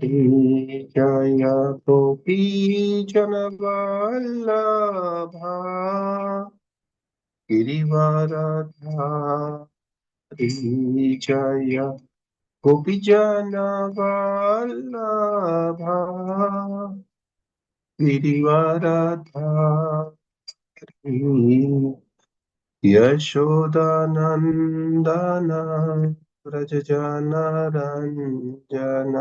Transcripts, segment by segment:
जय गोपी जनवल्लभा गिरिवरधारी जय गोपी जनवल्लभा गिरिवरधारी यशोदानन्दन व्रज जनरञ्जन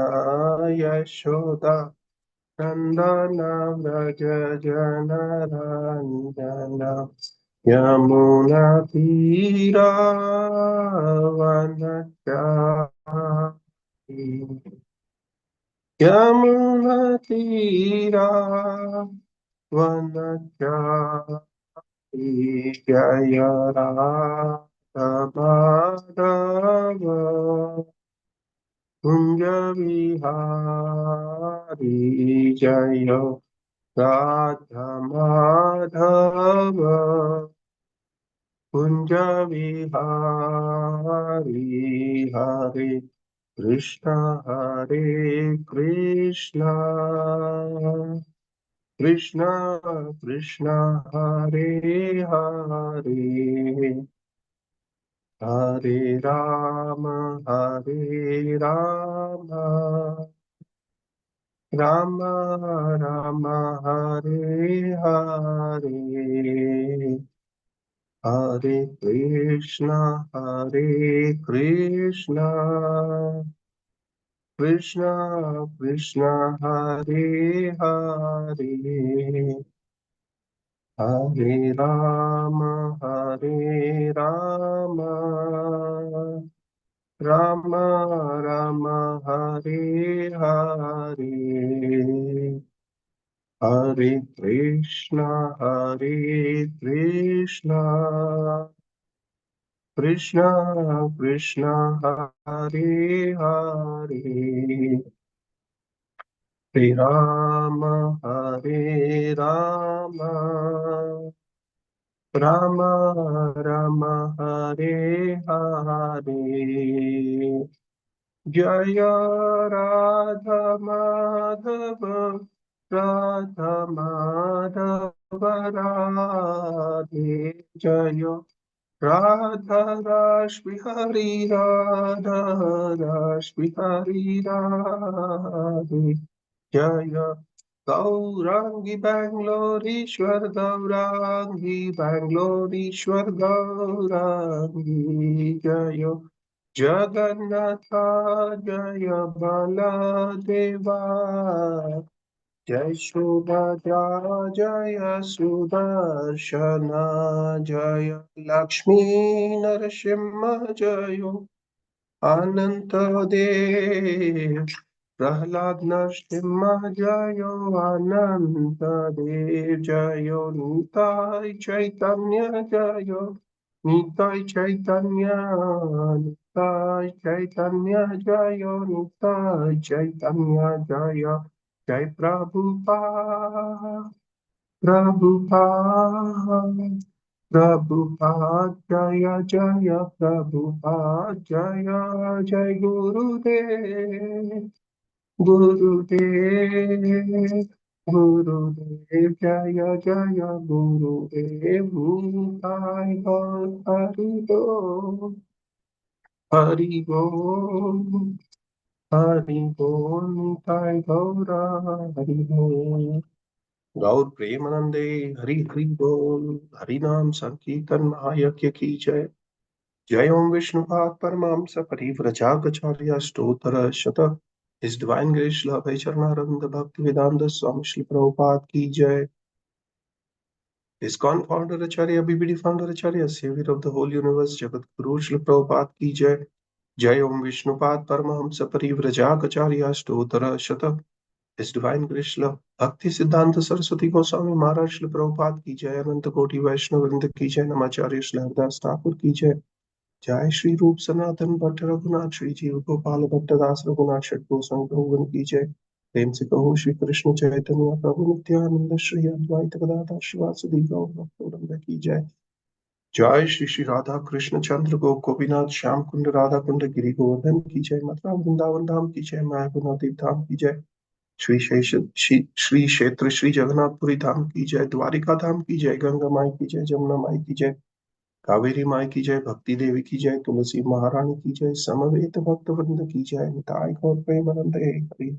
यशोदा नन्दन व्रज जनरञ्जन यमुनातीरावनचारि यमुनातीरावनचारि जय राधमाधव कुंज विहारी जय राधमाधव कुंज विहारी हरे कृष्ण कृष्ण कृष्ण हरे हरे हरे राम राम राम हरे हरे हरे कृष्ण कृष्ण कृष्ण हरे हरे हरे राम राम राम हरे हरे हरे कृष्ण कृष्ण कृष्ण हरे हरे हरे राम राम राम हरे हरे जय राधा माधव राधा माधव राधे जय राधा राष्ट्र बिहारी राधा राष्ट्र बिहारी राधे जय गौरांगी बैंगलोरीश्वर गौरांगी जय जगन्नाथ जय बलदेवा जय सुभद्रा जय सुदर्शन जय लक्ष्मी नरसिंह जय अनंत देव प्रहलाद नरसिंह जय अनंत देव जय निताय चैतन्य जय निताय चैतन्य जय निताय चैतन्य जय जय प्रभुपाद प्रभुपाद जय जय प्रभुपाद जय जय गुरुदेव गुरुदेव जय जय गुरुदेव निताय गौर हरि बोल निताय गौर हरि बोल गौर प्रेमानंदे हरि हरि बोल हरि नाम संकीर्तन महायज्ञ की जय जय ओम विष्णुपाद परमहंस परिव्रजाचार्य स्तोत्र शत His Divine Grace Shri Abhay Charanarand Bhakti Vedanta Swami Shri Prabhupada की जय Iskcon founder Acharya BBD founder Acharya Savior of the whole universe Jagat Guru Shri Prabhupada की जय ओम विष्णुपाद परमहंस परिव्रजाचार्य स्तोत्र शत His Divine Grace Shri भक्ति सिद्धांत सरस्वती गोस्वामी महाराज श्री प्रभुपाद की जय अनंत कोटि वैष्णव वृंद की जय नमाचार्य श्री हरदास ठाकुर की जय श्री रूप सनातन भट्ट रघुनाथ श्री जीव गोपाल भट्ट दास रघुनाथ षट गोस्वामी प्रभु की जय प्रेम से कहो श्री कृष्ण चैतन्य प्रभु नित्यानंद श्री अद्वैत गदाधर शिवासुदी गौर भक्तवृंद की जय जय श्री श्री राधा कृष्ण चंद्र गोपीनाथ श्याम कुंड राधा कुंड गिरी गोवर्धन की जय। मथुरा वृंदावन धाम की जय। मायापुर नवदीप धाम की जय। श्री क्षेत्र श्री जगन्नाथपुरी धाम की जय। द्वारिका धाम की जय। गंगा माई की जय। जमुना माई की जय। कावेरी माई की जय। भक्ति देवी की जय। तुलसी महारानी की जय। समवेत भक्त वृंद की जय। निताय गौर प्रेमानंद हरि।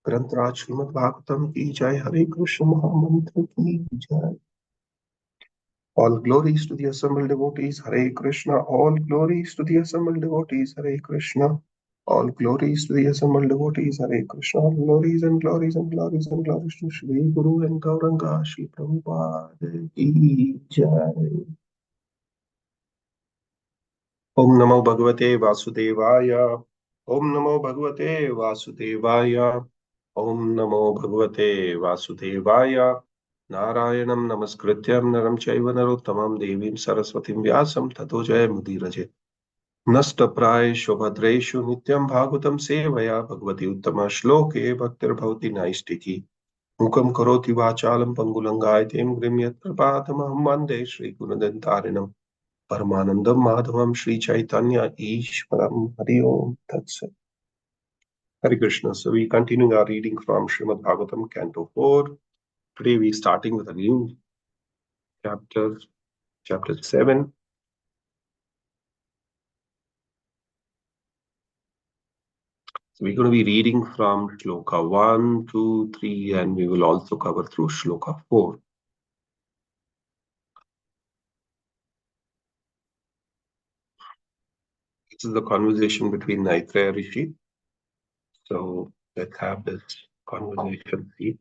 ग्रंथराज श्रीमद् भागवतम की जय। हरे कृष्ण महामंत्र की जय। All glories to the assembled devotees, Hare Krishna. All glories to the assembled devotees, Hare Krishna. All glories to the assembled devotees, Hare Krishna. All glories and glories and glories and glories to Shri Guru and Gauranga, Shri Prabhupada ki jai. Om Namo Bhagavate Vasudevaya. Om Namo Bhagavate Vasudevaya. Om Namo Bhagavate Vasudevaya. नारायणं नमस्कृत्यं नरं चैव नरोत्तमं देवीं सरस्वतीं व्यासं ततो जयमुदीरये। नष्टप्रायेषु भद्रेषु नित्यं भागवतं सेवया भगवती उत्तम श्लोके भक्तिर्भवति नैष्टिकी। मूकं करोति वाचालं पङ्गुलङ्गायतें गृह्यत्प्रपातमहं वन्दे श्रीगुणदन्तारिणं परमानन्दं माधवं श्रीचैतन्य ईश्वरं। हरि ओम् तत्सत्। Hare Krishna. So we continue our reading from Srimad Bhagavatam, Canto 4. Today we starting with a new chapter, chapter 7. So we're going to be reading from Shloka 1, 2, 3, and we will also cover through Shloka 4. This is the conversation between Maitreya Rishi. So let's have this conversation. See,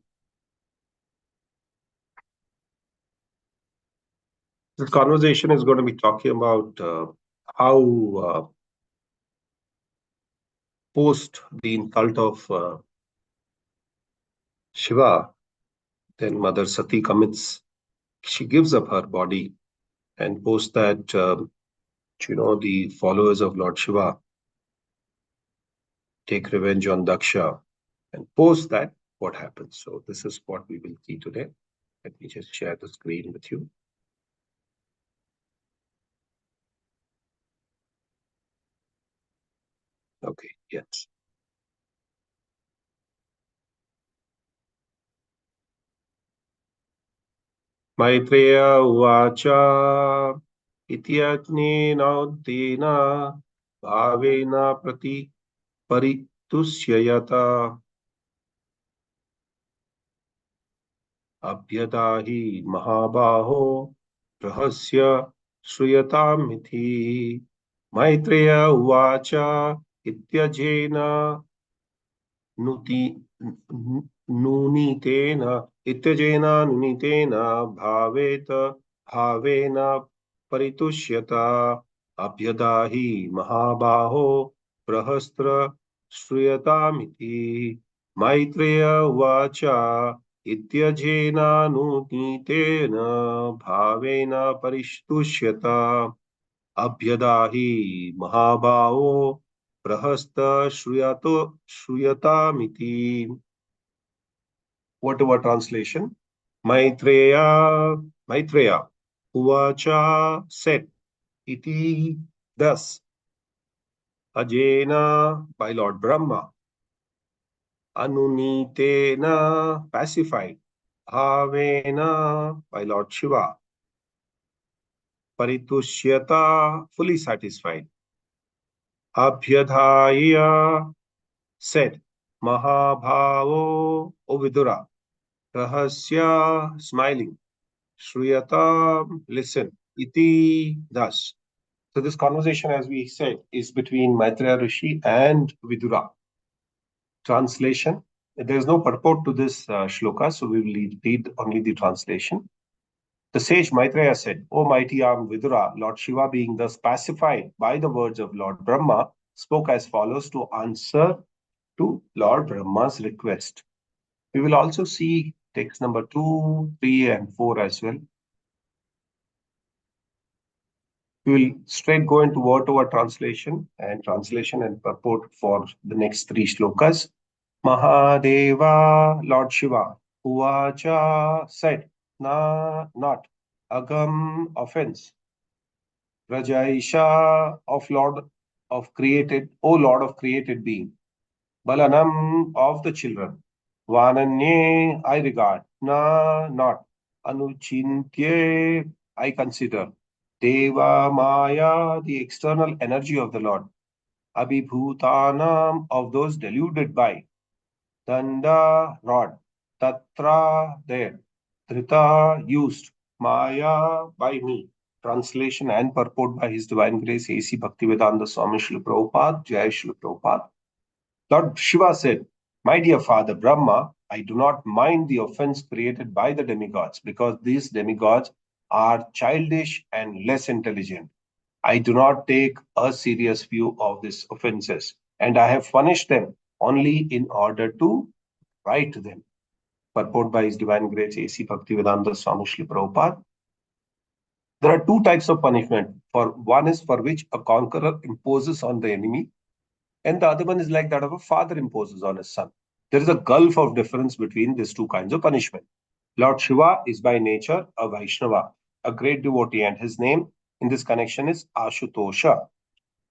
this conversation is going to be talking about how post the insult of Shiva, then Mother Sati commits, she gives up her body, and post that, the followers of Lord Shiva take revenge on Daksha, and post that, what happens. So this is what we will see today. Let me just share the screen with you. Okay, yes. Maitreya uvacha iti ajnenauddena bhavena prati paritusyayata abhyadahi mahabaho rahasya श्रूयतामिति। Maitreya uvacha ityajena नुति नूनीतेन इत्यजेन नुनीतेन भावेत भावेन परितुष्यत अभ्यदाहि महाबाहो प्रहस्त्र श्रूयतामिति। मैत्रेय उवाच इत्यजेन नुनीतेन भावेन परितुष्यत अभ्यदाहि महाबाहो Prahasta श्रूयतामिति। Whatever translation. Maitreya uvacha said, iti thus, ajena by Lord Brahma, anunitena pacified, bhavena by Lord Shiva, paritushyata fully satisfied, abhyadhaya said, mahabhavo o Vidura, rahasya smiling, shruyata listen, iti thus. So this conversation, as we said, is between Maitreya Rishi and Vidura. Translation. There is no purport to this shloka, so we will read only the translation. The sage Maitreya said, O mighty armed Vidura, Lord Shiva being thus pacified by the words of Lord Brahma, spoke as follows to answer to Lord Brahma's request. We will also see text number 2, 3, and 4 as well. We will straight go into word-to-word translation and purport for the next 3 shlokas. Mahadeva, Lord Shiva, Uvacha said, not. Agam, offense. Rajaisha, of Lord of created, O Lord of created being. Balanam, of the children. Vananye, I regard. Na, not. Anuchintye, I consider. Deva Maya, the external energy of the Lord. Abhibhutanam, of those deluded by. Danda, rod. Tatra, there. Dhrita, used. Maya, by me. Translation and purport by His Divine Grace A.C. Bhaktivedanta Swami Srila Prabhupada, Jai Srila Prabhupada. Lord Shiva said, My dear Father Brahma, I do not mind the offense created by the demigods because these demigods are childish and less intelligent. I do not take a serious view of these offenses, and I have punished them only in order to right them. Purport by His Divine Grace A.C. Bhaktivedanta Swami Srila Prabhupada. There are two types of punishment. For one is for which a conqueror imposes on the enemy, and the other one is like that of a father imposes on his son. There is a gulf of difference between these two kinds of punishment. Lord Shiva is by nature a Vaishnava, a great devotee, and his name in this connection is Ashutosha.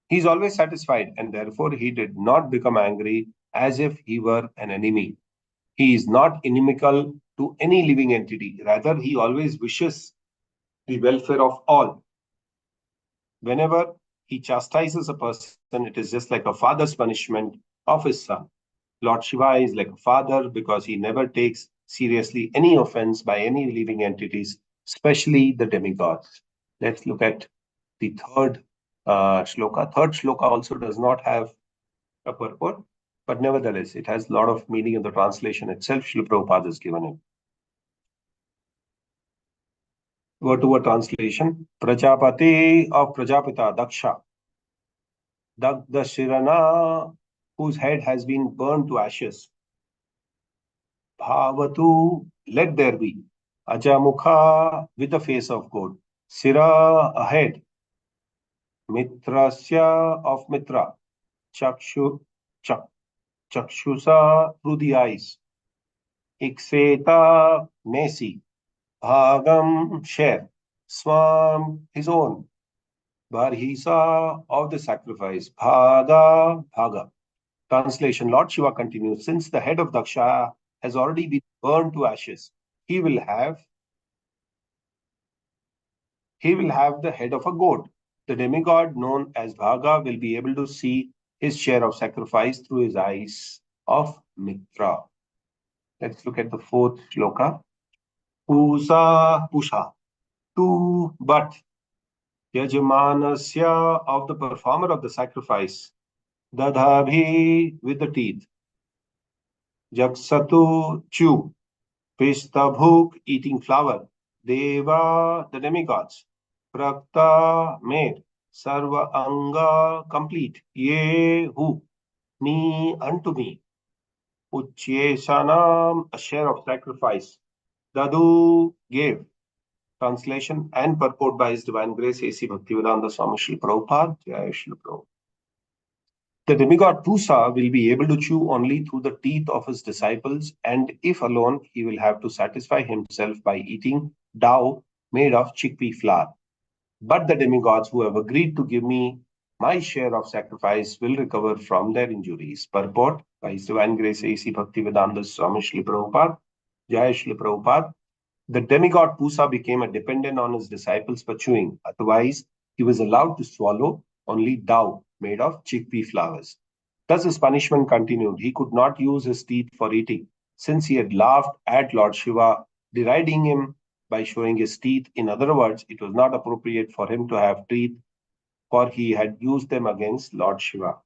He is always satisfied, and therefore he did not become angry as if he were an enemy. He is not inimical to any living entity. Rather, he always wishes the welfare of all. Whenever he chastises a person, it is just like a father's punishment of his son. Lord Shiva is like a father because he never takes seriously any offense by any living entities, especially the demigods. Let's look at the third shloka. Third shloka also does not have a purport, but nevertheless, it has a lot of meaning in the translation itself. Srila Prabhupada has given it. Word to word translation. Prajapati of Prajapita, Daksha. Dagda Shirana, whose head has been burned to ashes. Bhavatu, let there be. Ajamukha, with the face of gold. Sira, a head. Mitrasya, of Mitra. Chakshu, chak, Chakshusa, through the eyes. Ikseta, Nesi. Bhagam, share. Swam, his own. Barhisa, of the sacrifice. Bhaga, Bhaga. Translation. Lord Shiva continues, since the head of Daksha has already been burned to ashes, he will have the head of a goat. The demigod known as Bhaga will be able to see his share of sacrifice through his eyes of Mitra. Let's look at the fourth shloka. Pusa Pusha. To but Yajamanasya, of the performer of the sacrifice. Dadhabhi, with the teeth. Jaksatu, chew. Pistabhuk, eating flour. Deva, the demigods. Prakta, made. Sarva anga, complete. Ye, who. Me, unto me. Uchyesanam, a share of sacrifice. Dadu, gave. Translation and purport by His Divine Grace A.C. Bhaktivedanta Swami Srila Prabhupada. Jai Srila Prabhupada. The demigod Pusa will be able to chew only through the teeth of his disciples, and if alone, he will have to satisfy himself by eating dough made of chickpea flour. But the demigods who have agreed to give me my share of sacrifice will recover from their injuries. Purport by His Divine Grace A.C. Bhaktivedanta Swami Srila Prabhupada, Jai Srila Prabhupada. The demigod Pusa became a dependent on his disciples for chewing. Otherwise, he was allowed to swallow only dough made of chickpea flowers. Thus his punishment continued. He could not use his teeth for eating, since he had laughed at Lord Shiva, deriding him by showing his teeth. In other words, it was not appropriate for him to have teeth, for he had used them against Lord Shiva.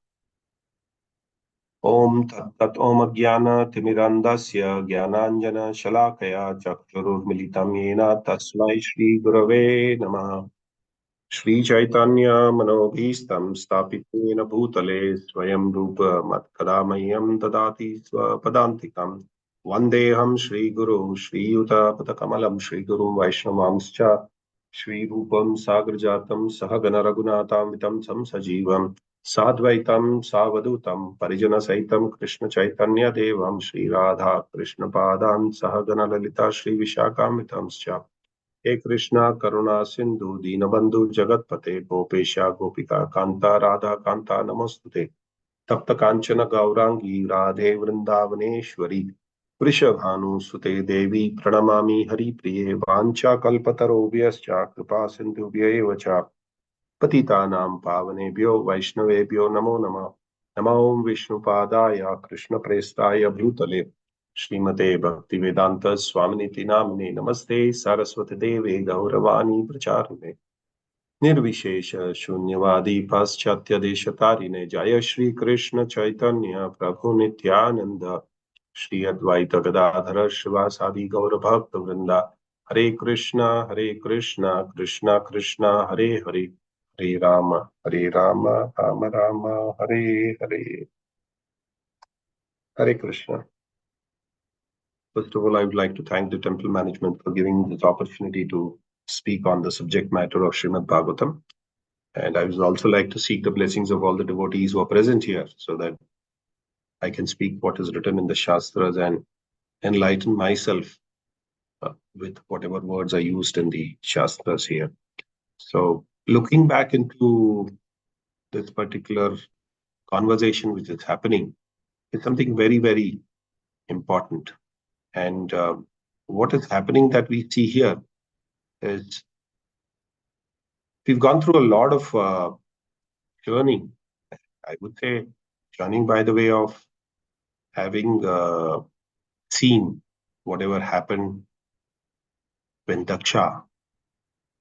Om Tat Om Jnana Timirandasya Jnananjana Shalakaya Chakshururmilitam Yena Tasmai Shri Gurave Namaha. Shri Chaitanya Manobhistam Stapitena Bhutale Swayam Rupa Matkadamayam Dadati Swapadantikam Vandeham Shri Guru Shri Yuta Patakamalam Shri Guru Vaishnavamscha Shri Rupam Sagrajatam Sahagana Raghunatam Vitam Sam Sajivam Sadvaitam Savadutam Parijana Saitam Krishna Chaitanya Devam Shri Radha Krishna Padam Sahagana Lalita Shri Vishakam Vitamscha हे कृष्णा करुणा सिंधु दीनबंधु जगतपते गोपेशा गोपिका कांता राधा कांता नमोस्तुते। तप्त कांचन गौरांगी राधे वृंदावनेश्वरी वृषभानुसुते देवी प्रणमामि हरिप्रिये वाञ्छाकल्पतरुभ्यश्च कृपा सिन्धुभ्यैव च पतितानां पावनेभ्यो वैष्णवेभ्यो नमो नमः। नमो विष्णुपादाय कृष्णप्रेष्ठाय भूतले श्रीमते भक्तिवेदांत स्वामिनिति नामिने नमस्ते सरस्वती देवे गौरवाणी प्रचारिणे निर्विशेष शून्यवादी पाश्चात्य देशतारिणे जय श्री कृष्ण चैतन्य प्रभु नित्यानंद श्री अद्वैत गदाधर शिवासादि गौर भक्त वृंदा हरे Krishna Krishna Krishna Hare Hare Hare Ram Ram Ram Hare Hare Hare Krishna. First of all, I would like to thank the temple management for giving this opportunity to speak on the subject matter of Srimad Bhagavatam. And I would also like to seek the blessings of all the devotees who are present here so that I can speak what is written in the Shastras and enlighten myself with whatever words are used in the Shastras here. So, looking back into this particular conversation which is happening, is something very, very important. And what is happening that we see here is we've gone through a lot of journey. I would say journeying by the way of having seen whatever happened when Daksha,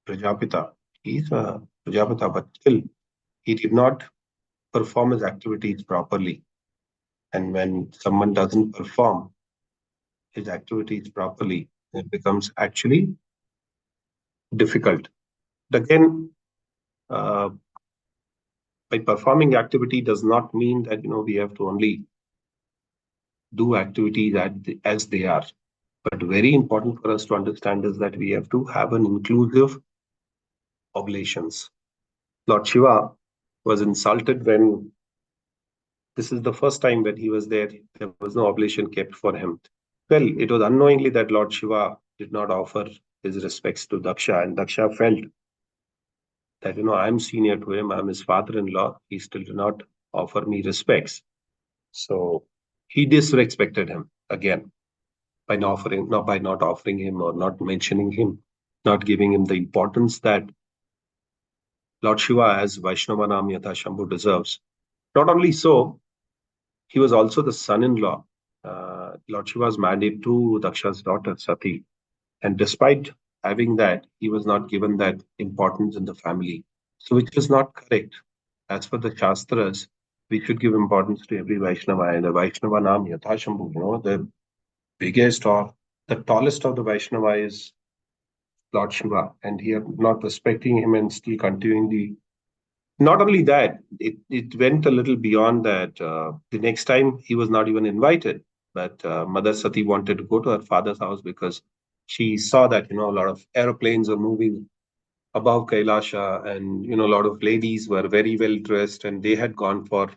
Prajapita, he's a Prajapita, but still he did not perform his activities properly. And when someone doesn't perform his activities properly, it becomes actually difficult. But again, uh, by performing activity does not mean that we have to only do activities as they are. But very important for us to understand is that we have to have an inclusive oblations. Lord Shiva was insulted when this is the first time when he was there. There was no oblation kept for him. Well, it was unknowingly that Lord Shiva did not offer his respects to Daksha, and Daksha felt that I'm senior to him, I'm his father-in-law. He still did not offer me respects, so he disrespected him again by not offering him or not mentioning him, not giving him the importance that Lord Shiva as Vaishnavanam Yatha Shambhu deserves. Not only so, he was also the son-in-law. Lord Shiva was married to Daksha's daughter, Sati. And despite having that, he was not given that importance in the family. So, which is not correct. As per the Shastras, we should give importance to every Vaishnava. And the Vaishnava Nam Yathashambhu, the biggest or the tallest of the Vaishnava is Lord Shiva. And here, not respecting him and still continuing the. Not only that, it went a little beyond that. The next time he was not even invited, but Mother Sati wanted to go to her father's house because she saw that a lot of aeroplanes are moving above Kailasha, and a lot of ladies were very well dressed, and they had gone for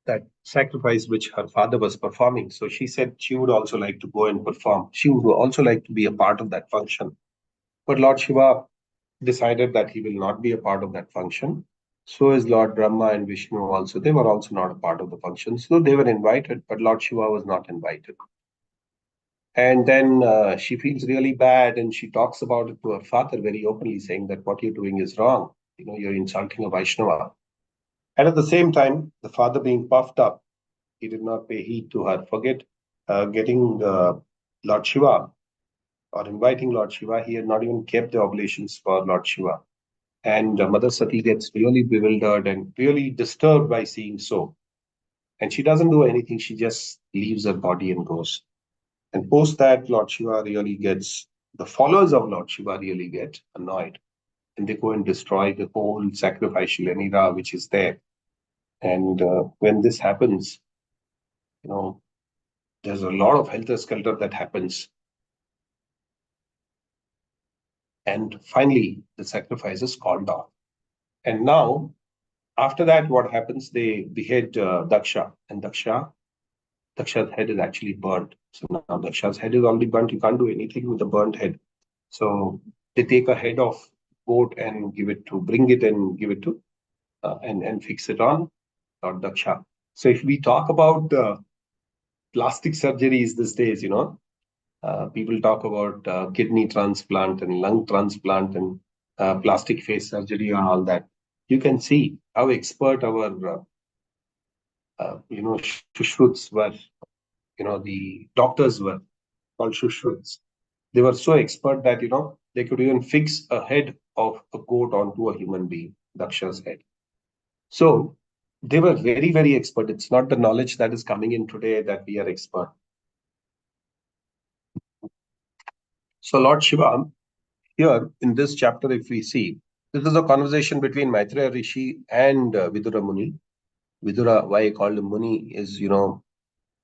that sacrifice which her father was performing. So she said she would also like to go and perform. She would also like to be a part of that function. But Lord Shiva decided that he will not be a part of that function. So is Lord Brahma and Vishnu also. They were also not a part of the function. So they were invited, but Lord Shiva was not invited. And then she feels really bad and she talks about it to her father very openly, saying that what you're doing is wrong. You're insulting a Vaishnava. And at the same time, the father being puffed up, he did not pay heed to her. Forget getting Lord Shiva or inviting Lord Shiva. He had not even kept the oblations for Lord Shiva. And Mother Sati gets really bewildered and really disturbed by seeing so. And she doesn't do anything. She just leaves her body and goes. And post that, Lord Shiva really gets, the followers of Lord Shiva really get annoyed. And they go and destroy the whole sacrificial Enira which is there. And when this happens, you know, there's a lot of helter-skelter that happens. And finally, the sacrifice is called off. And now, after that, what happens? They behead Daksha. And Daksha's head is actually burnt. So now Daksha's head is already burnt. You can't do anything with the burnt head. So they take a head of goat and bring it and give it to, and fix it on Lord Daksha. So if we talk about plastic surgeries these days, people talk about kidney transplant and lung transplant and plastic face surgery and all that. You can see how expert our, shushruts were, the doctors were called shushruts. They were so expert that, they could even fix a head of a goat onto a human being, Daksha's head. So they were very, very expert. It's not the knowledge that is coming in today that we are expert. So Lord Shiva, here in this chapter, if we see, this is a conversation between Maitreya Rishi and Vidura Muni. Vidura, why I called him Muni, is,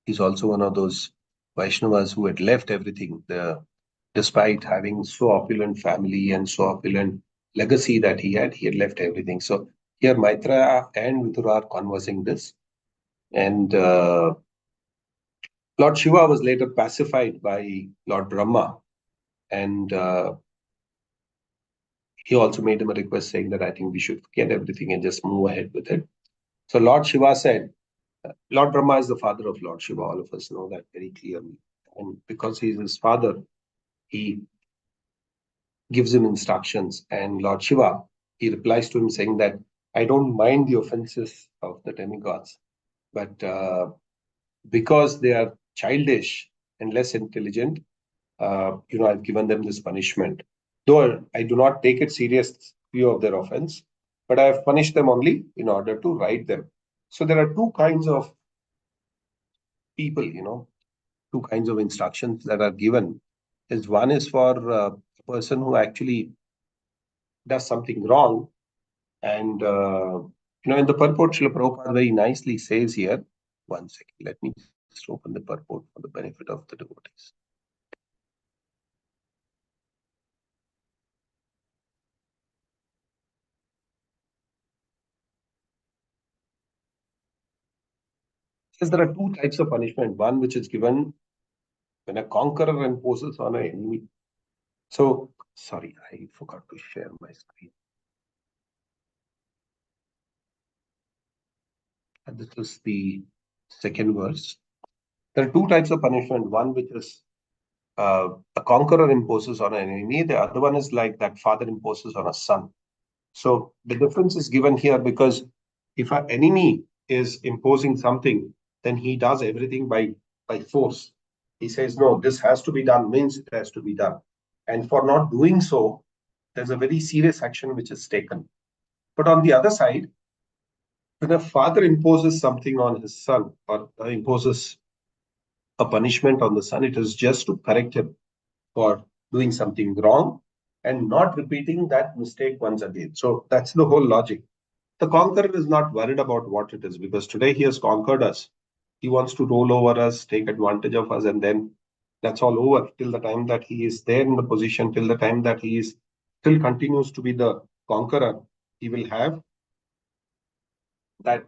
he's also one of those Vaishnavas who had left everything, despite having so opulent family and so opulent legacy that he had left everything. So here Maitreya and Vidura are conversing this. And Lord Shiva was later pacified by Lord Brahma. And he also made him a request saying that I think we should forget everything and just move ahead with it. So Lord Shiva said, Lord Brahma is the father of Lord Shiva. All of us know that very clearly. And because he's his father, he gives him instructions. And Lord Shiva, he replies to him saying that I don't mind the offenses of the demigods, but because they are childish and less intelligent, I've given them this punishment. Though I do not take it serious view of their offense, but I have punished them only in order to right them. So there are two kinds of people, two kinds of instructions that are given. Is one is for a person who actually does something wrong, and in the purport, Srila Prabhupada very nicely says here. One second, let me just open the purport for the benefit of the devotees. Says there are two types of punishment. One which is given when a conqueror imposes on an enemy. So, sorry, I forgot to share my screen. And this is the second verse. There are two types of punishment. One which is a conqueror imposes on an enemy. The other one is like that father imposes on a son. So the difference is given here because if an enemy is imposing something, then he does everything by force. He says, no, this has to be done, means it has to be done. And for not doing so, there's a very serious action which is taken. But on the other side, when a father imposes something on his son or imposes a punishment on the son, it is just to correct him for doing something wrong and not repeating that mistake once again. So that's the whole logic. The conqueror is not worried about what it is because today he has conquered us. He wants to roll over us, take advantage of us, and then that's all over till the time that he is there in the position, till the time that he is still continues to be the conqueror. He will have that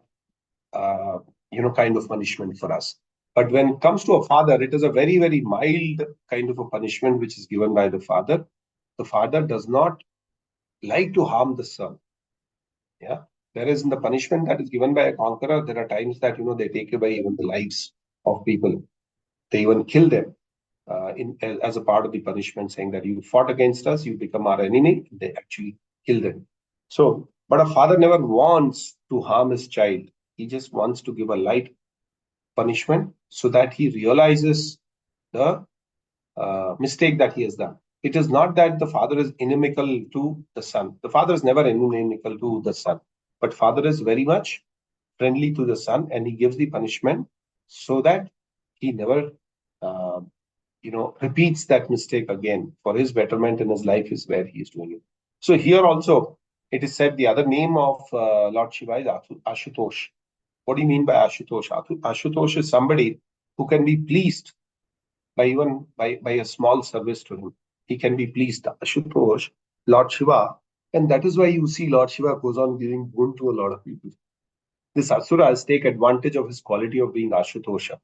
kind of punishment for us. But when it comes to a father, it is a very, very mild kind of a punishment which is given by the father. The father does not like to harm the son. Yeah. Whereas in the punishment that is given by a conqueror, there are times that they take away even the lives of people. They even kill them as a part of the punishment, saying that you fought against us, you become our enemy. They actually kill them. So, but a father never wants to harm his child. He just wants to give a light punishment so that he realizes the mistake that he has done. It is not that the father is inimical to the son. The father is never inimical to the son, but father is very much friendly to the son, and he gives the punishment so that he never, uh, repeats that mistake again. For his betterment in his life is where he is doing it. So here also, it is said the other name of Lord Shiva is Ashutosh. What do you mean by Ashutosh? Ashutosh is somebody who can be pleased by a small service to him. He can be pleased. Ashutosh, Lord Shiva, and that is why you see Lord Shiva goes on giving boon to a lot of people. This Asuras take advantage of his quality of being Ashutosha.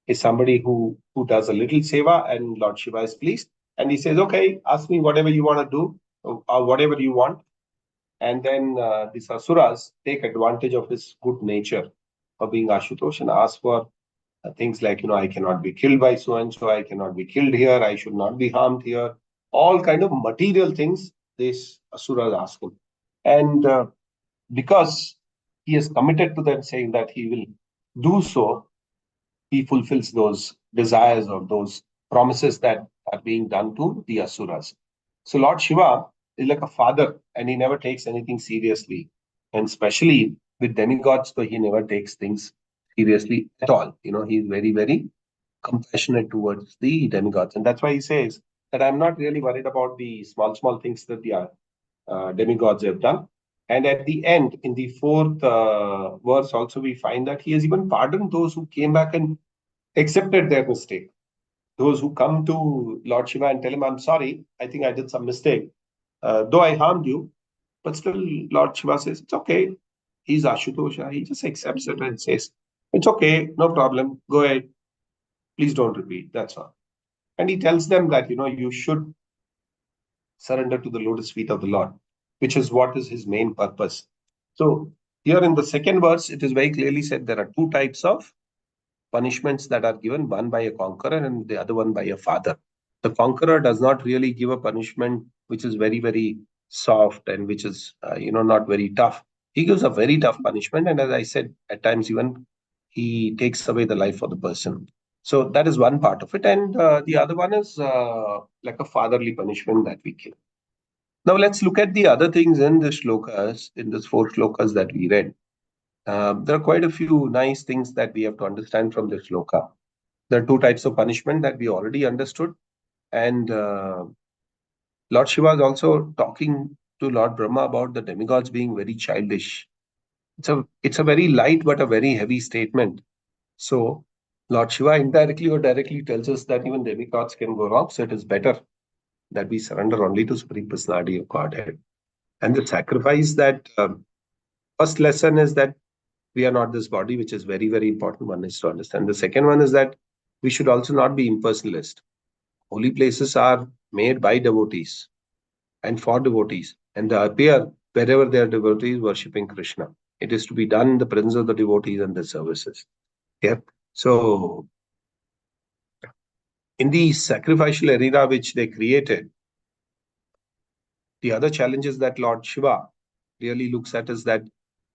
Is somebody who does a little seva and Lord Shiva is pleased, And he says, okay, ask me whatever you want to do, or whatever you want. And then these asuras take advantage of his good nature of being Ashutosh and ask for things like, I cannot be killed by so and so, I cannot be killed here, I should not be harmed here. All kind of material things these asuras ask him. And because he is committed to them, saying that he will do so, he fulfills those desires or those promises that are being done to the asuras. So Lord Shiva is like a father, and he never takes anything seriously. And especially with demigods, so he never takes things seriously at all. He's very, very compassionate towards the demigods. And that's why he says that I'm not really worried about the small, small things that the demigods have done. And at the end, in the fourth verse, also we find that he has even pardoned those who came back and accepted their mistake. Those who come to Lord Shiva and tell him, I'm sorry, I think I did some mistake. Though I harmed you, but still Lord Shiva says, it's okay. He's Ashutosha. He just accepts it and says, it's okay, no problem. Go ahead. Please don't repeat. That's all. And he tells them that, you should surrender to the lotus feet of the Lord, which is what is his main purpose. So here in the second verse, it is very clearly said there are two types of punishments that are given, one by a conqueror and the other one by a father. The conqueror does not really give a punishment which is very, very soft and which is, not very tough. He gives a very tough punishment. And as I said, at times even he takes away the life of the person. So that is one part of it. And the other one is like a fatherly punishment that we give. Now let's look at the other things in the shlokas, in these four shlokas that we read. There are quite a few nice things that we have to understand from this shloka. There are two types of punishment that we already understood. And Lord Shiva is also talking to Lord Brahma about the demigods being very childish. It's a very light but a very heavy statement. So Lord Shiva indirectly or directly tells us that even demigods can go wrong. So it is better that we surrender only to Supreme Personality of Godhead. And the sacrifice that first lesson is that we are not this body, which is very, very important. One is to understand. The second one is that we should also not be impersonalist. Holy places are made by devotees and for devotees, and they appear wherever there are devotees worshipping Krishna. It is to be done in the presence of the devotees and the services. Yeah. So, in the sacrificial arena which they created, the other challenges that Lord Shiva really looks at is that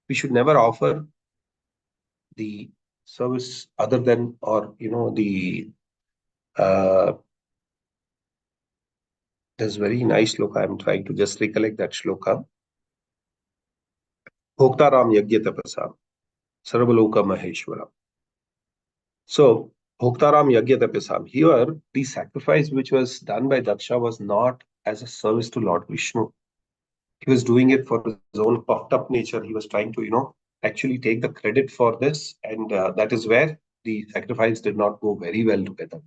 we should never offer the service other than, or the there's very nice shloka. I'm trying to just recollect that shloka. Bhoktaram Yajna Tapasa Sarvaloka Maheshwara. So Bhoktaram Yajna Tapasam. Here, the sacrifice which was done by Daksha was not as a service to Lord Vishnu. He was doing it for his own puffed up nature. He was trying to, actually take the credit for this. And that is where the sacrifice did not go very well together.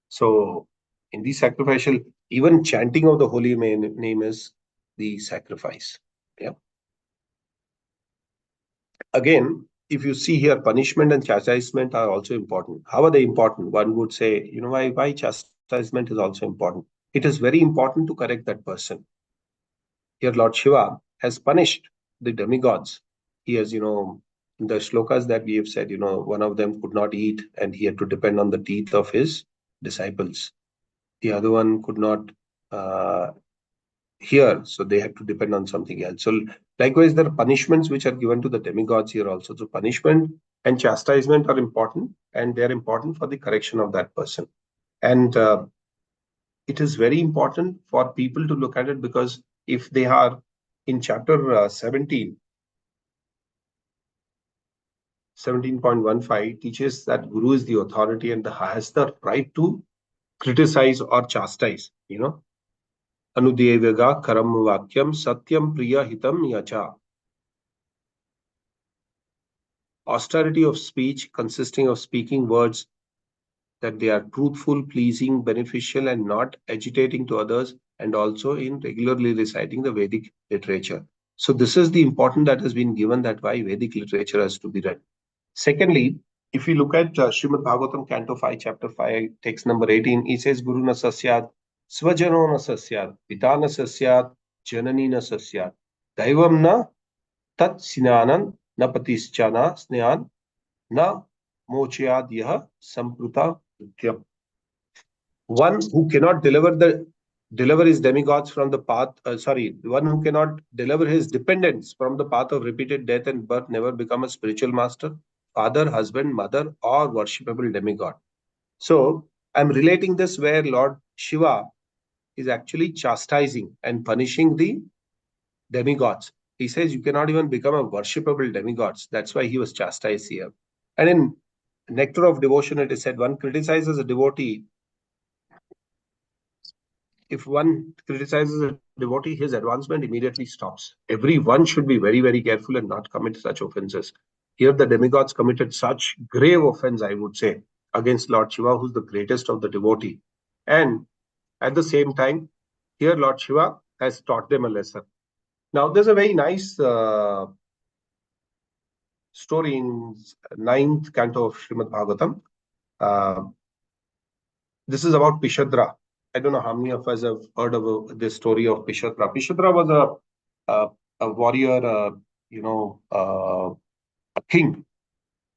So in the sacrificial, even chanting of the holy name is the sacrifice. Yeah. Again, if you see here, punishment and chastisement are also important. How are they important? One would say, why chastisement is also important. It is very important to correct that person. Here, Lord Shiva has punished the demigods. He has, the shlokas that we have said, one of them could not eat and he had to depend on the teeth of his disciples. The other one could not hear, so they had to depend on something else. So likewise, there are punishments which are given to the demigods here also. So punishment and chastisement are important, and they are important for the correction of that person. And it is very important for people to look at it, because if they are in chapter 17.15 teaches that Guru is the authority and has the right to criticize or chastise, Anudevaga karam vakyam satyam priya hitam yacha. Austerity of speech consisting of speaking words that they are truthful, pleasing, beneficial, and not agitating to others, and also in regularly reciting the Vedic literature. So this is the important that has been given, that why Vedic literature has to be read. Secondly, if we look at Srimad Bhagavatam, Canto 5, Chapter 5, text number 18, he says, Guru na sasyad Svajano na sasyat, pita na sasyat, janani na sasyat. Daivam na tat sinanan na patischana snehan na mochayad yah sampruta nityam. One who cannot deliver his demigods from the path, one who cannot deliver his dependents from the path of repeated death and birth never become a spiritual master, father, husband, mother, or worshipable demigod. So I'm relating this where Lord Shiva is actually chastising and punishing the demigods. He says you cannot even become a worshipable demigods. That's why he was chastised here. And in Nectar of Devotion, it is said one criticizes a devotee. If one criticizes a devotee, his advancement immediately stops. Everyone should be very, very careful and not commit such offenses. Here, the demigods committed such grave offense, I would say, against Lord Shiva, who's the greatest of the devotee. And at the same time, here Lord Shiva has taught them a lesson. Now, there's a very nice story in ninth canto of Srimad Bhagavatam. Uh, this is about Pishadra. I don't know how many of us have heard of this story of Pishadra. Pishadra was a warrior, a king,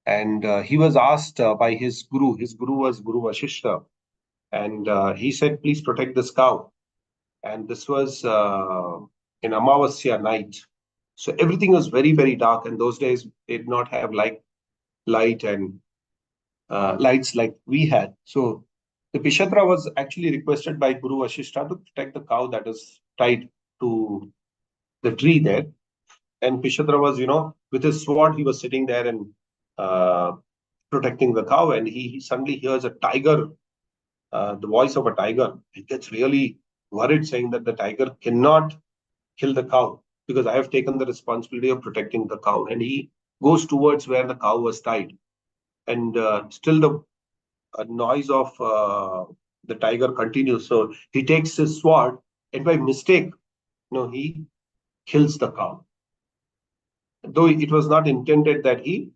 and he was asked by his guru. His guru was Guru Vasishta, and he said, "Please protect this cow." And this was in Amavasya night. So everything was very, very dark. And those days they did not have light and lights like we had. So the Pishatra was actually requested by Guru Vashishta to protect the cow that is tied to the tree there. And Pishatra was, with his sword, he was sitting there and uh, protecting the cow. And he suddenly hears a tiger, the voice of a tiger. He gets really worried, saying that the tiger cannot kill the cow because I have taken the responsibility of protecting the cow. And he goes towards where the cow was tied. And still the noise of the tiger continues. So he takes his sword and by mistake, he kills the cow. Though it was not intended that he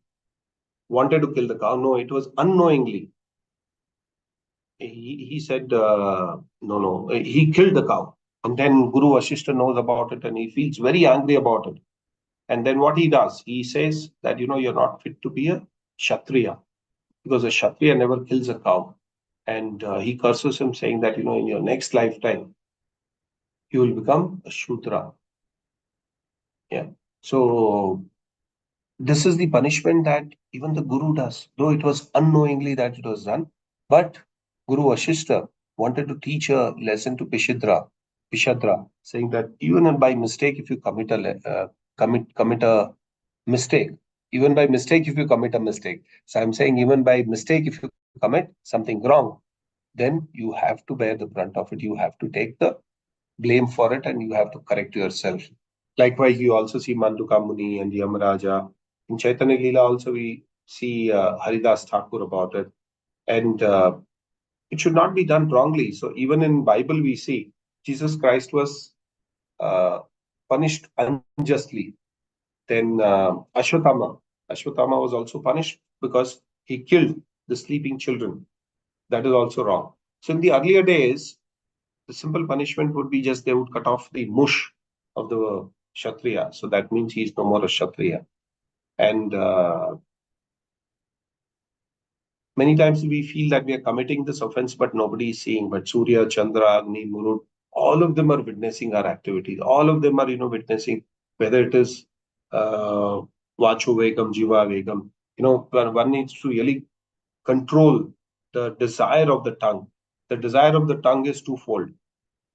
wanted to kill the cow. No, it was unknowingly. He said, no, he killed the cow. And then Guru Vashishta knows about it and he feels very angry about it. And then what he does, he says that, you're not fit to be a Kshatriya because a Kshatriya never kills a cow. And he curses him, saying that, in your next lifetime, you will become a Shudra. Yeah. So this is the punishment that even the Guru does, though it was unknowingly that it was done. But Guru Vashishta wanted to teach a lesson to Pishadra, saying that even by mistake, if you commit a mistake, even by mistake, if you commit a mistake. So I'm saying even by mistake, if you commit something wrong, then you have to bear the brunt of it. You have to take the blame for it and you have to correct yourself. Likewise, you also see Manduka Muni and Yamaraja. In Chaitanya Leela also we see Haridas Thakur about it. And it should not be done wrongly. So even in Bible we see Jesus Christ was uh, punished unjustly. Then Ashwatthama was also punished because he killed the sleeping children. That is also wrong. So in the earlier days, the simple punishment would be just they would cut off the mush of the Kshatriya. So that means he is no more a Kshatriya. And many times we feel that we are committing this offense, but nobody is seeing. But Surya, Chandra, Agni, Murud, all of them are witnessing our activities. All of them are, witnessing whether it is Vacho Vegam, Jiva Vegam. One needs to really control the desire of the tongue. The desire of the tongue is twofold.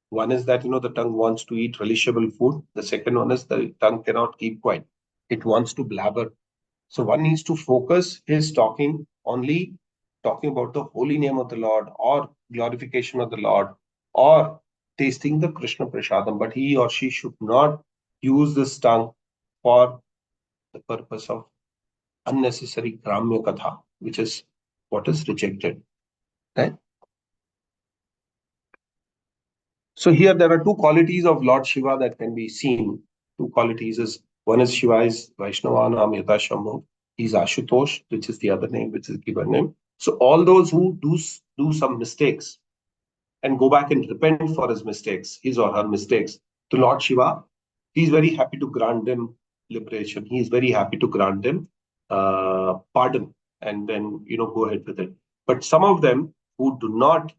One is that, the tongue wants to eat relishable food. The second one is the tongue cannot keep quiet. It wants to blabber. So one needs to focus his talking only talking about the holy name of the Lord or glorification of the Lord or tasting the Krishna Prasadam. But he or she should not use this tongue for the purpose of unnecessary Gramya Katha, which is what is rejected. Right? So here there are two qualities of Lord Shiva that can be seen. Two qualities is one is Shiva is Vaishnavanam Yata Shambhu. He's Ashutosh, which is the other name, which is given name. So all those who do some mistakes, and go back and repent for his mistakes, his or her mistakes, to Lord Shiva, he's very happy to grant them liberation. He is very happy to grant them pardon, and then go ahead with it. But some of them who do not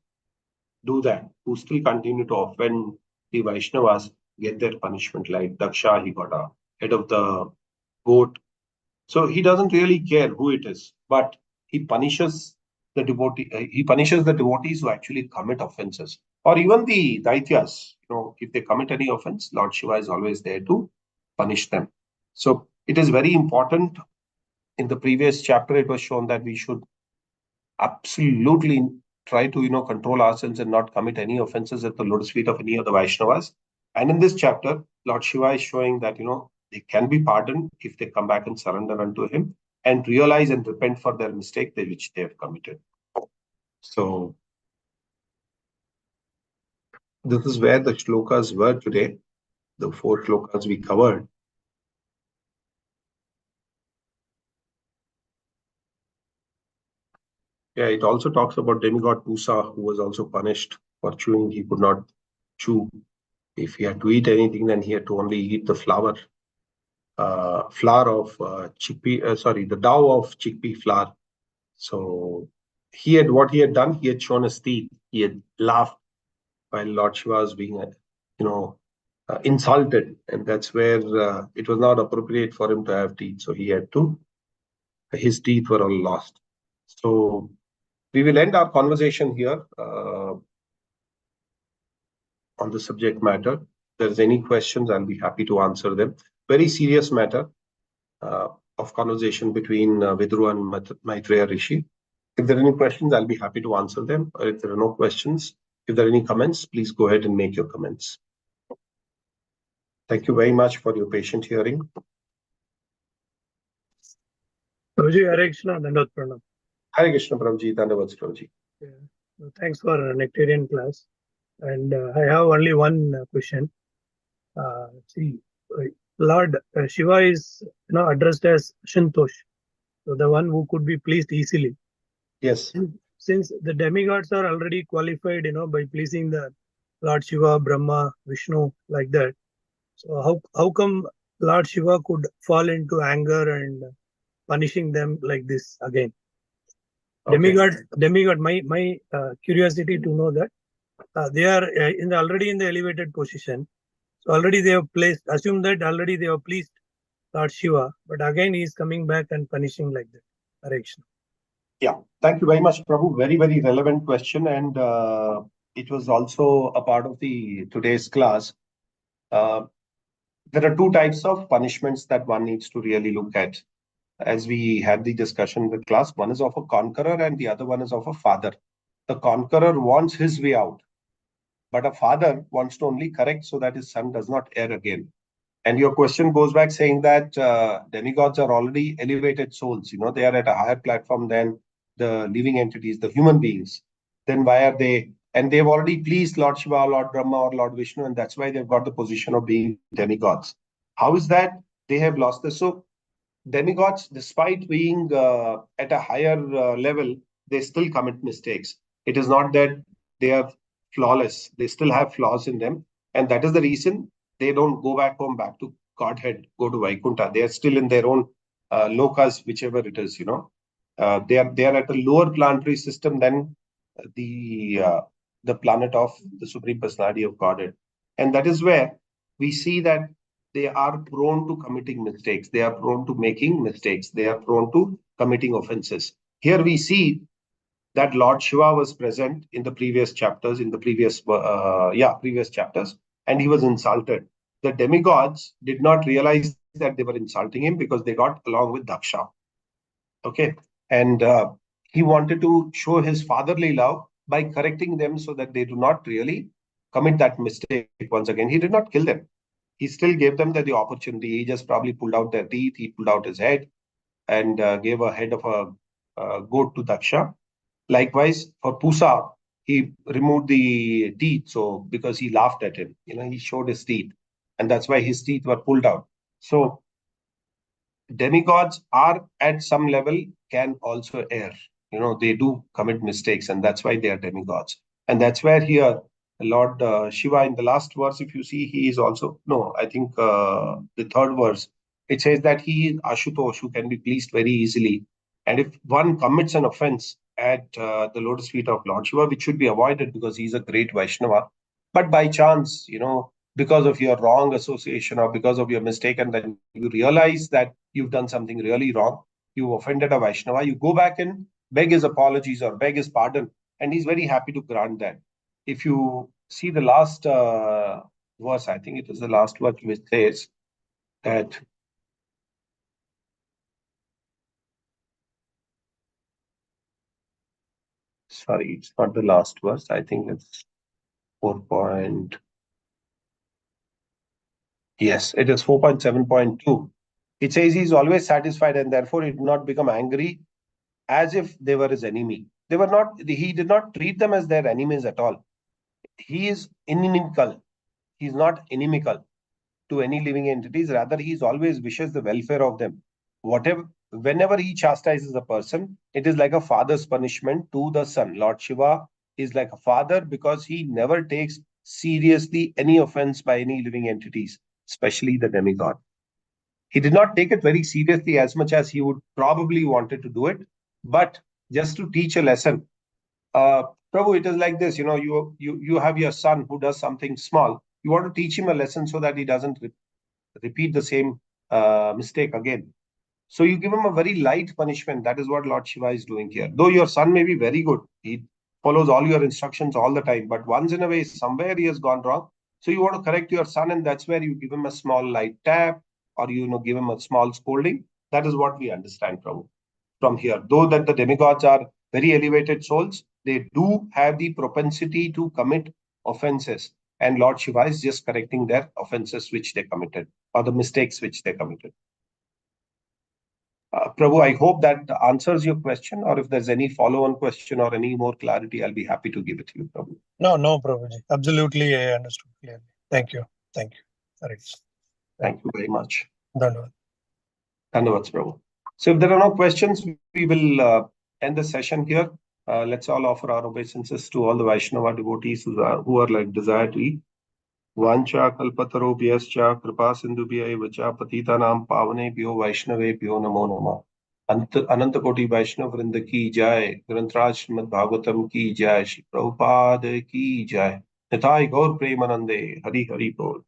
do that, who still continue to offend the Vaishnavas, get their punishment. Like Daksha, he got a head of the goat. So he doesn't really care who it is, but he punishes the devotee. He punishes the devotees who actually commit offenses, or even the daityas. If they commit any offense, Lord Shiva is always there to punish them. So it is very important. In the previous chapter, it was shown that we should absolutely try to control ourselves and not commit any offenses at the lotus feet of any of the Vaishnavas. And in this chapter, Lord Shiva is showing that they can be pardoned if they come back and surrender unto him and realize and repent for their mistake which they have committed. So this is where the shlokas were today, the 4 shlokas we covered. Yeah, it also talks about demigod Pusa, who was also punished for chewing. He could not chew. If he had to eat anything, then he had to only eat the flour of chickpea, the dough of chickpea flour. So what he had done, he had shown his teeth. He had laughed while Lord Shiva was being, insulted. And that's where it was not appropriate for him to have teeth. So his teeth were all lost. So we will end our conversation here on the subject matter. If there's any questions, I'll be happy to answer them. Very serious matter of conversation between Vidru and Maitreya Rishi. If there are any questions, I'll be happy to answer them. Or if there are no questions, if there are any comments, please go ahead and make your comments. Thank you very much for your patient hearing. Prabhuji, Hare Krishna, Dandot Pranam. Hare Krishna, Prabhuji, Dandavats, Prabhuji. Thanks for nectarian class. And I have only one question. See, Lord Shiva is addressed as Shantosh, so the one who could be pleased easily. Yes. Since the demigods are already qualified, by pleasing the Lord Shiva, Brahma, Vishnu, like that. So how come Lord Shiva could fall into anger and punishing them like this again? Okay. Demigod. My curiosity to know that they are already in the elevated position. So already they have placed. Assume that already they have pleased Lord Shiva, but again he is coming back and punishing like that. Hare Krishna. Yeah, thank you very much, Prabhu. Very, very relevant question, and it was also a part of the today's class. There are 2 types of punishments that one needs to really look at. As we had the discussion in the class, one is of a conqueror and the other one is of a father. The conqueror wants his way out, but a father wants to only correct so that his son does not err again. And your question goes back saying that demigods are already elevated souls. They are at a higher platform than the living entities, the human beings. Then why are they? And they've already pleased Lord Shiva, Lord Brahma, or Lord Vishnu, and that's why they've got the position of being demigods. How is that they have lost this? So demigods, despite being at a higher level, they still commit mistakes. It is not that they are flawless. They still have flaws in them. And that is the reason they don't go back home, back to Godhead, go to Vaikuntha. They are still in their own lokas, whichever it is, They are at a lower planetary system than the planet of the Supreme Personality of Godhead. And that is where we see that they are prone to committing mistakes. They are prone to making mistakes. They are prone to committing offenses. Here we see that Lord Shiva was present in the previous chapters, previous chapters, and he was insulted. The demigods did not realize that they were insulting him because they got along with Daksha. Okay, and he wanted to show his fatherly love by correcting them so that they do not really commit that mistake once again. He did not kill them. He still gave them the opportunity. He just probably pulled out their teeth. He pulled out his head and gave a head of a goat to Daksha. Likewise, for Pusa, he removed the teeth. So because he laughed at him, he showed his teeth, and that's why his teeth were pulled out. So demigods are at some level can also err. They do commit mistakes, and that's why they are demigods. And that's where here, Lord Shiva, in the last verse, if you see, he is also, no, I think the third verse, it says that he is Ashutosh, who can be pleased very easily. And if one commits an offense at the lotus feet of Lord Shiva, which should be avoided because he's a great Vaishnava, but by chance, because of your wrong association or because of your mistake, and then you realize that you've done something really wrong, you offended a Vaishnava, you go back and beg his apologies or beg his pardon, and he's very happy to grant that. If you see the last verse, I think it is the last verse which says that, sorry, it's not the last verse. I think it's 4 point. Yes, it is 4.7.2. It says he is always satisfied and therefore he did not become angry as if they were his enemy. They were not, he did not treat them as their enemies at all. He is inimical. He is not inimical to any living entities. Rather, he is always wishes the welfare of them. Whenever he chastises a person, it is like a father's punishment to the son. Lord Shiva is like a father because he never takes seriously any offense by any living entities, especially the demigod. He did not take it very seriously as much as he would probably wanted to do it, but just to teach a lesson. Uh, Prabhu, it is like this, you have your son who does something small. You want to teach him a lesson so that he doesn't repeat the same mistake again. So you give him a very light punishment. That is what Lord Shiva is doing here. Though your son may be very good, he follows all your instructions all the time, but once in a way, somewhere he has gone wrong. So you want to correct your son, and that's where you give him a small light tap, or give him a small scolding. That is what we understand from here. Though that the demigods are very elevated souls, they do have the propensity to commit offenses. And Lord Shiva is just correcting their offenses which they committed, or the mistakes which they committed. Prabhu, I hope that answers your question, or if there's any follow-on question or any more clarity, I'll be happy to give it to you, Prabhu. No, Prabhuji. Absolutely, I understood clearly. Thank you. All right. Thank you very much. Done. Dhanyavads, Prabhu. So if there are no questions, we will end the session here. Let's all offer our obeisances to all the Vaishnava devotees who are like desire to eat. वांछा कल्पतरुभ्यश्च कृपा सिंधुभ्य एव च पतितानां पावनेभ्यो वैष्णवेभ्यो नमो नमः। अनंत कोटि वैष्णव वृंद की जय। ग्रंथराज श्रीमद् भागवतम की जय। श्री प्रभुपाद की जय। निताय गौर प्रेमानंदे। हरि हरि बोल।